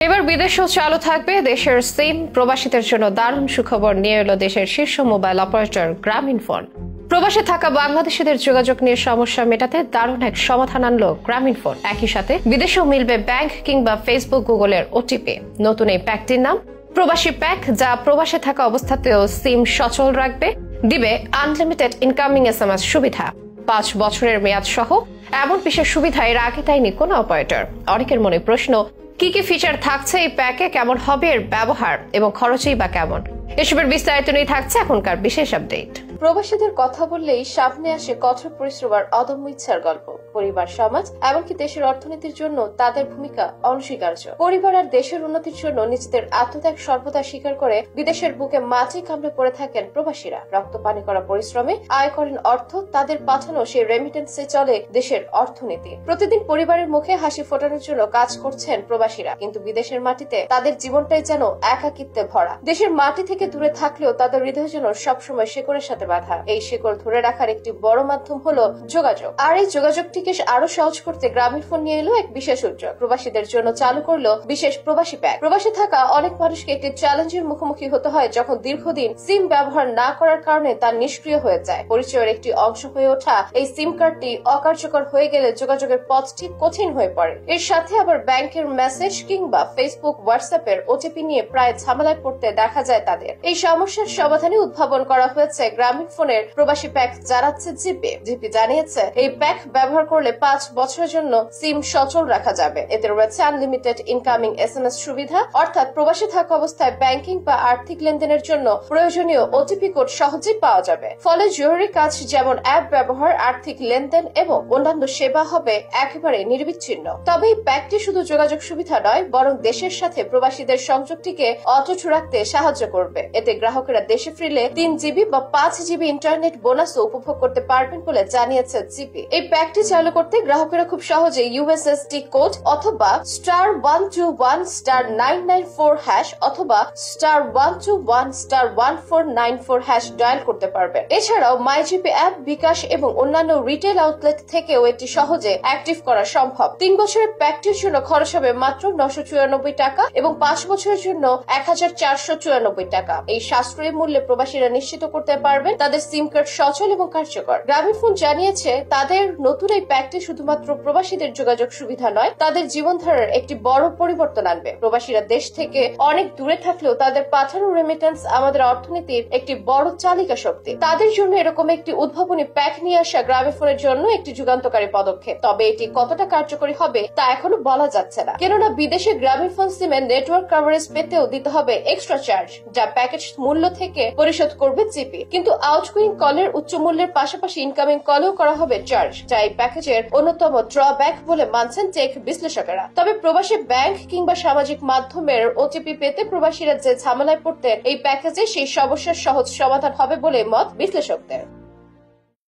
এবার বিদেশেও চালু থাকবে দেশের সিম। প্রবাসীদের জন্য দারুণ সুখবর নিয়ে এলো দেশের শীর্ষ মোবাইল অপারেটর গ্রামীণফোন। প্রবাসে থাকা বাংলাদেশিদের যোগাযোগ নিয়ে সমস্যা মেটাতে দারুণ এক সমাধান আনলো গ্রামীণফোন। একই সাথে বিদেশেও মিলবে ব্যাংক কিংবা ফেসবুক, গুগলের ওটিপি। নতুন এই প্যাকটির নাম প্রবাসী প্যাক, যা প্রবাসে থাকা অবস্থাতেও সিম সচল রাখবে, দিবে আনলিমিটেড ইনকামিং SMS সুবিধা, 5 বছরের মেয়াদ সহ। এমন বিশেষ সুবিধা এর আগে দেয়নি কোনো অপারেটর। অনেকের মনে প্রশ্ন, কি কি ফিচার থাকছে এই প্যাকে, কেমন হবে এর ব্যবহার এবং খরচই বা কেমন? এসবের বিস্তারিত নিয়ে থাকছে এখনকার বিশেষ আপডেট। প্রবাসীদের কথা বললেই সামনে আসে কঠোর পরিশ্রম আর অদম্য ইচ্ছার গল্প। পরিবার, সমাজ, এমনকি দেশের অর্থনীতির জন্য তাদের ভূমিকা অনস্বীকার্য। পরিবার আর দেশের উন্নতির জন্য নিজেদের আত্মত্যাগ সর্বদা স্বীকার করে বিদেশের বুকে মাটি কামড়ে পড়ে থাকেন প্রবাসীরা। রক্ত পানি করা পরিশ্রমে আয় করেন অর্থ, তাদের পাঠানো সেই রেমিটেন্সে চলে দেশের অর্থনীতি। প্রতিদিন পরিবারের মুখে হাসি ফোটানোর জন্য কাজ করছেন প্রবাসীরা, কিন্তু বিদেশের মাটিতে তাদের জীবনটাই যেন একাকিত্বে ভরা। দেশের মাটি থেকে দূরে থাকলেও তাদের হৃদয় যেন সবসময় শেকড়ের সাথে বাঁধা। এই শেকড় ধরে রাখার একটি বড় মাধ্যম হলো যোগাযোগ। আর এই যোগাযোগটিকে আরো সহজ করতে গ্রামীণফোন নিয়ে এলো এক বিশেষ উদ্যোগ। প্রবাসীদের জন্য চালু করলো বিশেষ প্রবাসী প্যাক। প্রবাসে থাকা অনেক মানুষকে একটি চ্যালেঞ্জের মুখোমুখি হতে হয় যখন দীর্ঘদিন সিম ব্যবহার না করার কারণে তা নিষ্ক্রিয় হয়ে যায়। পরিচয়ের একটি অংশ হয়ে ওঠা এই সিম কার্ডটি অকার্যকর হয়ে গেলে যোগাযোগের পথটি কঠিন হয়ে পড়ে। এর সাথে আবার ব্যাংকের মেসেজ কিংবা ফেসবুক, হোয়াটসঅ্যাপের ওটিপি নিয়ে প্রায় ঝামেলায় পড়তে দেখা যায় তাদের। এই সমস্যার সমাধানে উদ্ভাবন করা হয়েছে গ্রামীণফোনের প্রবাসী প্যাক, জানাচ্ছে জিপি। জিপি জানিয়েছে, এই প্যাক ব্যবহার করলে 5 বছরের জন্য সিম সচল রাখা যাবে। এতে রয়েছে আনলিমিটেড ইনকামিং SMS সুবিধা, অর্থাৎ প্রবাসে থাকা অবস্থায় ব্যাংকিং বা আর্থিক লেনদেনের জন্য প্রয়োজনীয় ওটিপি কোড সহজেই পাওয়া যাবে। ফলে জরুরি কাজ যেমন অ্যাপ ব্যবহার, আর্থিক লেনদেন এবং অন্যান্য সেবা হবে একেবারে নির্বিচ্ছিন্ন। তবে এই প্যাকটি শুধু যোগাযোগ সুবিধা নয়, বরং দেশের সাথে প্রবাসীদের সংযোগটিকে অটুট রাখতে সাহায্য করবে। এতে গ্রাহকেরা দেশে ফিরলে 3 GB বা 5 GB ইন্টারনেট বোনাসও উপভোগ করতে পারবেন বলে জানিয়েছে জিপি। এই প্যাকটি চালু করতে গ্রাহকেরা খুব সহজে USSD কোড অথবা *121*994# অথবা *121*1494# ডায়াল করতে পারবেন। এছাড়াও মাইজিপি অ্যাপ, বিকাশ এবং অন্যান্য রিটেল আউটলেট থেকেও এটি সহজে অ্যাক্টিভ করা সম্ভব। 3 বছরের প্যাকটির জন্য খরচ হবে মাত্র 994 টাকা এবং 5 বছরের জন্য 1494 টাকা। এই সাশ্রয়ী মূল্যে প্রবাসীরা নিশ্চিত করতে পারবেন তাদের সিম কার্ড সচল এবং কার্যকর। গ্রামীণফোন জানিয়েছে, তাদের নতুন এই প্যাকটি শুধুমাত্র প্রবাসীদের যোগাযোগ সুবিধা নয়, তাদের জীবনধারার একটি বড় পরিবর্তন আনবে। প্রবাসীরা দেশ থেকে অনেক দূরে থাকলেও তাদের পাঠানো রেমিটেন্স আমাদের অর্থনীতির একটি বড় চালিকা শক্তি। তাদের জন্য এরকম একটি উদ্ভাবনী প্যাক নিয়ে আসা গ্রামীণফোনের জন্য একটি যুগান্তকারী পদক্ষেপ। তবে এটি কতটা কার্যকরী হবে তা এখনো বলা যাচ্ছে না, কেননা বিদেশে গ্রামীণফোন সিমের নেটওয়ার্ক কভারেজ পেতেও দিতে হবে এক্সট্রা চার্জ, যা প্যাকেজ মূল্য থেকে পরিশোধ করবে জিপি। কিন্তু আউটগোয়িং কলের উচ্চ মূল্যের পাশাপাশি ইনকামিং কলেও করা হবে চার্জ, যা এই প্যাকেজের অন্যতম ড্রব্যাক বলে মানছেন টেক বিশ্লেষকেরা। তবে প্রবাসী ব্যাংক কিংবা সামাজিক মাধ্যমের ওটিপি পেতে প্রবাসীরা যে ঝামেলায় পড়তেন, এই প্যাকেজে সেই সমস্যার সহজ সমাধান হবে বলে মত বিশ্লেষকদের।